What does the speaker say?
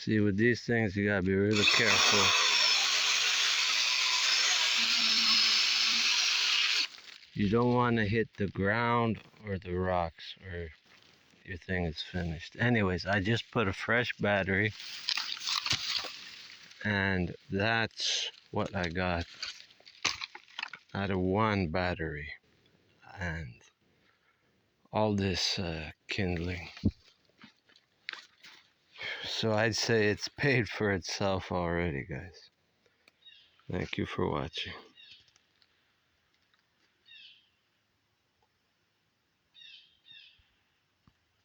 See, with these things, you gotta be really careful. You don't want to hit the ground or the rocks, or your thing is finished. Anyways, I just put a fresh battery, and that's what I got out of one battery. And all this kindling. So I'd say it's paid for itself already, guys. Thank you for watching.